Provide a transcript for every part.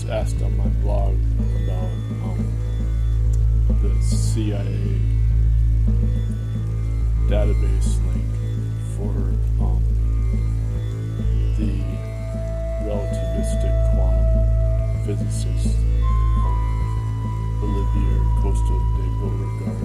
was asked on my blog about the CIA database link for the relativistic quantum physicist Olivier Costa de Beauregard.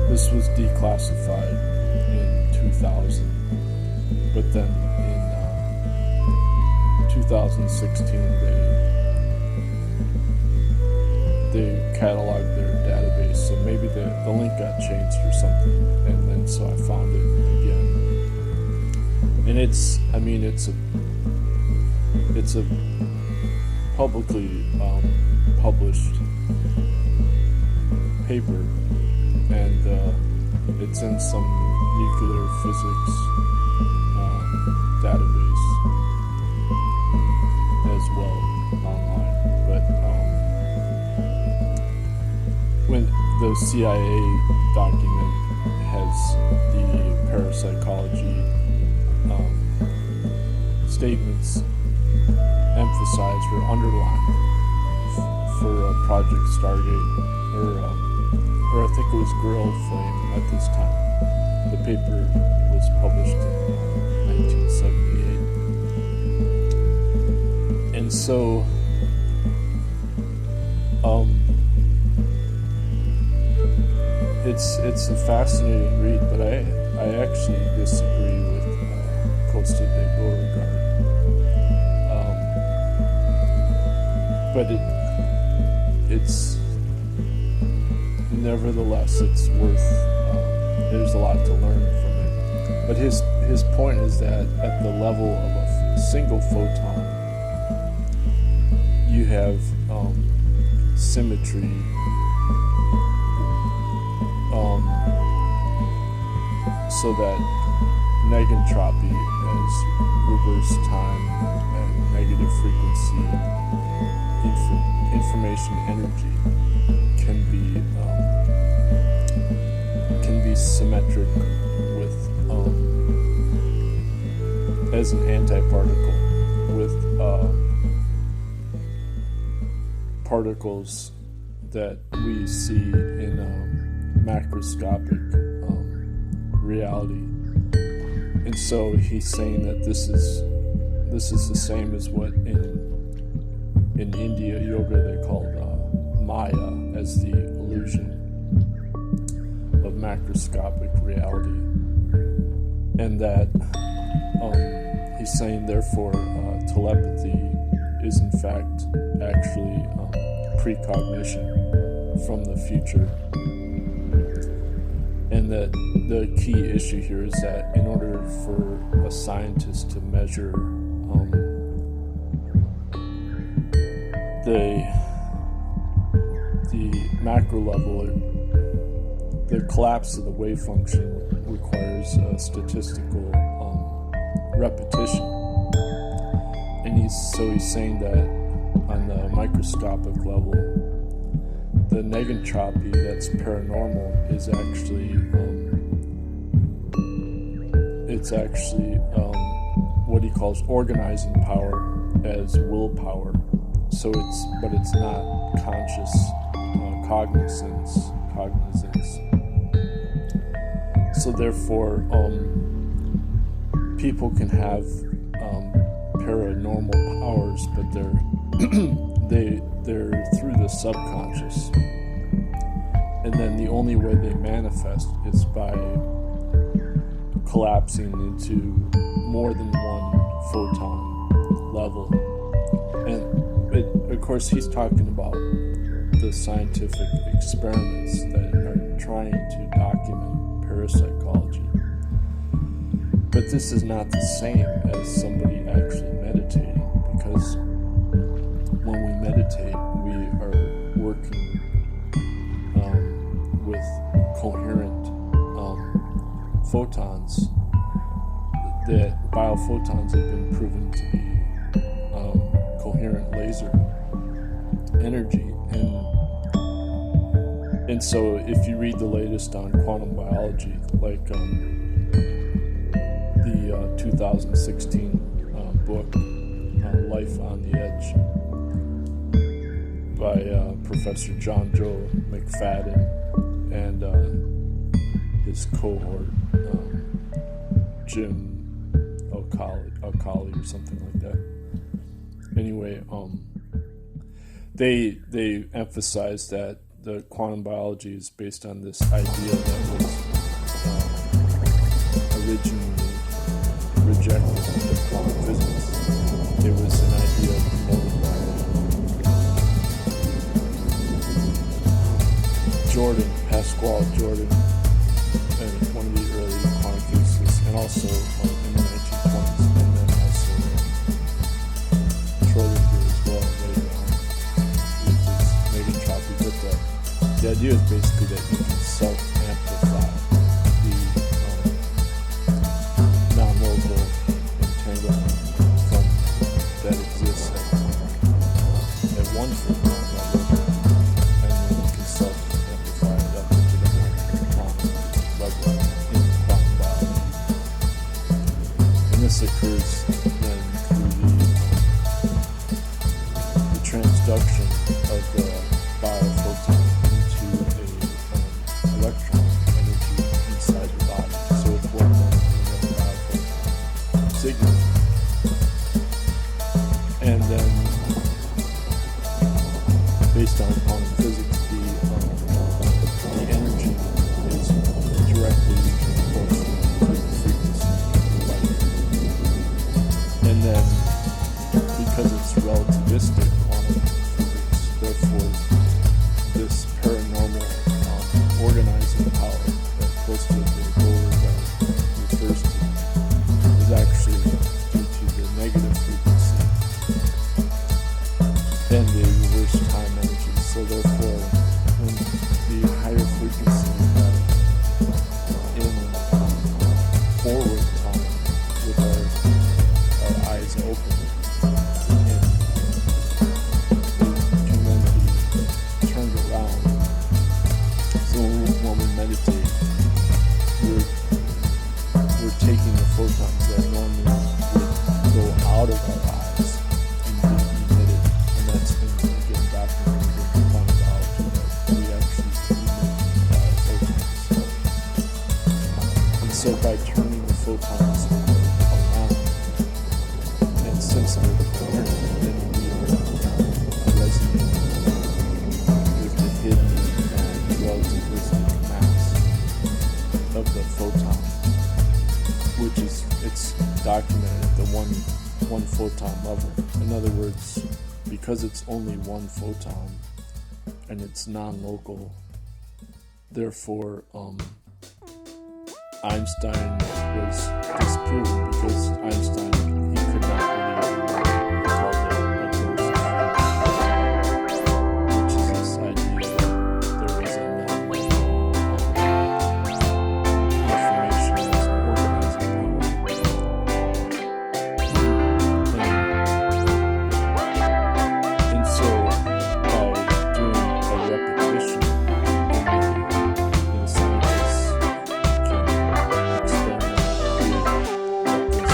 This was declassified in 2000, but then in 2016 they cataloged their database, so maybe the link got changed or something, and then so I found it again. And it's a publicly published paper, and it's in some nuclear physics database as well online. But when the CIA document has the parapsychology statements emphasized or underlined for Project Stargate, or I think it was Girl Flame at this time. The paper was published in 1978. And so, it's a fascinating read, but I actually disagree with Costa de Beauregard. But it's nevertheless, it's worth. There's a lot to learn from it. But his point is that at the level of a single photon, you have symmetry. So that negentropy as reverse time and negative frequency information energy can be symmetric with as an antiparticle with particles that we see in macroscopic reality. And so he's saying that this is the same as what in India yoga they called Maya, as the illusion of macroscopic reality, and that he's saying therefore telepathy is in fact actually precognition from the future, and that the key issue here is that in order for a scientist to measure the macro level, the collapse of the wave function requires a statistical repetition. And he's saying that on the microscopic level, the negentropy that's paranormal is actually what he calls organizing power as willpower. So it's not conscious cognizance. So therefore, people can have paranormal powers, but they're through the subconscious, and then the only way they manifest is by collapsing into more than one photon level. And of course, he's talking about the scientific experiments that are trying to document parapsychology. But this is not the same as somebody actually meditating, because when we meditate, we are working with coherent photons. That biophotons have been proven to be coherent laser energy, and so if you read the latest on quantum biology, like the 2016 book, Life on the Edge, by Professor John Joe McFadden and his cohort, Jim Alcali or something like that. Anyway, they emphasize that the quantum biology is based on this idea that was originally rejected in quantum physics. It was an idea promoted by Jordan, Pascual Jordan, and one of the early quantum physicists, and also in the 1920s, and then also Schrodinger as well later on with his negentropy. But the idea is basically that you can self-amplify the non-local entanglement that exists at one photon level, and then you can self-amplify it up to the quantum level in quantum biology. And this occurs then through the transduction of the biophoton into an electron energy inside the body. So it's what known as a biophoton signal. And then, based on quantum physics, the energy is directly proportional to the frequency of the light. And then, because it's relativistic quantum physics, therefore, this paranormal organizing power that Costa de Beauregard refers to is actually due to the negative frequency and the reverse time energy. So therefore, when the higher frequency you have in forward time with our eyes open, and it can then be turned around. So when we meditate, we're taking the photons that normally would go out of our eyes and being emitted, and that's been again documented in quantum biology that we actually emit photons. And so by turning the photons around, and since they're coherent, then we are resonating with the hidden relativistic mass of the photon, which is, it's documented at the one photon level. In other words, because it's only one photon and it's non-local, therefore Einstein was disproven, because Einstein, he could not believe in what he called the which is this idea that there was a non-local information that's organizing power. And so by doing a repetition, the scientists can experiment with what this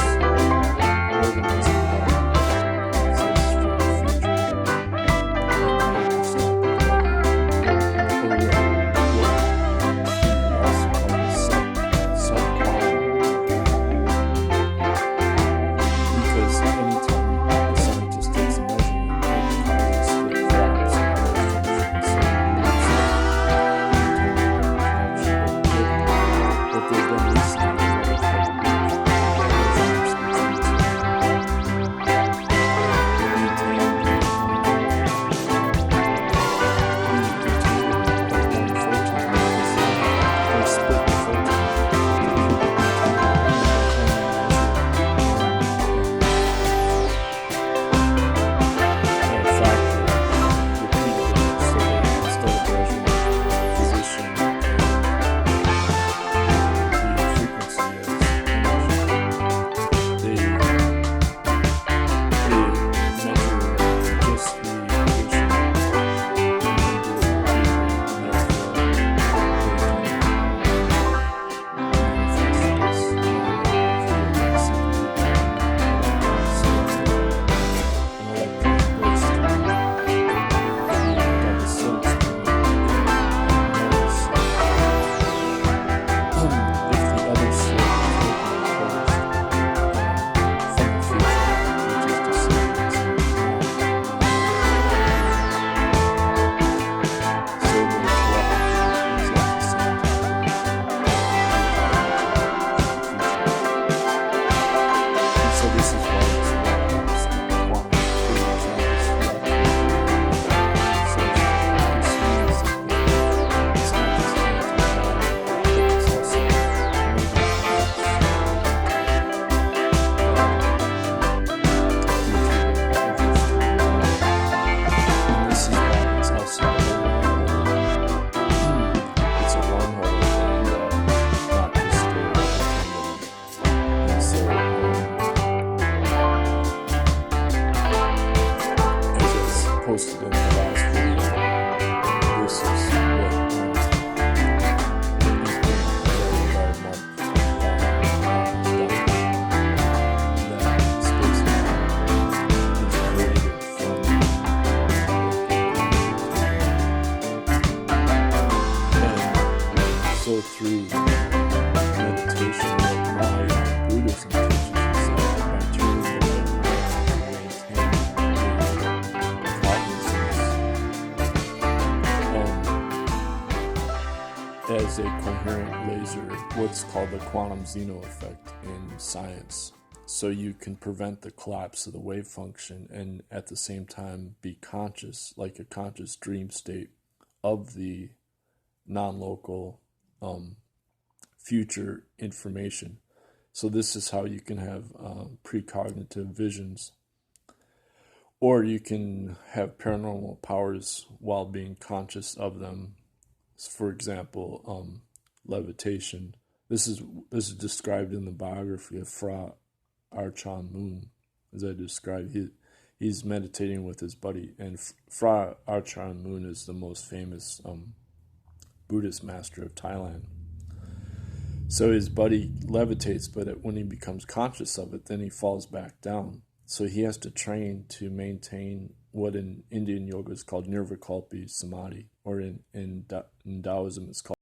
through meditation, what my Buddhism teaches is that by turning the right around and maintaining cognizance as a coherent laser, what's called the quantum Zeno effect in science. So you can prevent the collapse of the wave function and at the same time be conscious, like a conscious dream state of the non-local future information. So this is how you can have precognitive visions. Or you can have paranormal powers while being conscious of them. For example, levitation. This is described in the biography of Phra Achun Mun, as I described. He's meditating with his buddy, and Phra Achun Mun is the most famous Buddhist master of Thailand. So his buddy levitates, but when he becomes conscious of it, then he falls back down. So he has to train to maintain what in Indian yoga is called nirvikalpa samadhi, or in Taoism it's called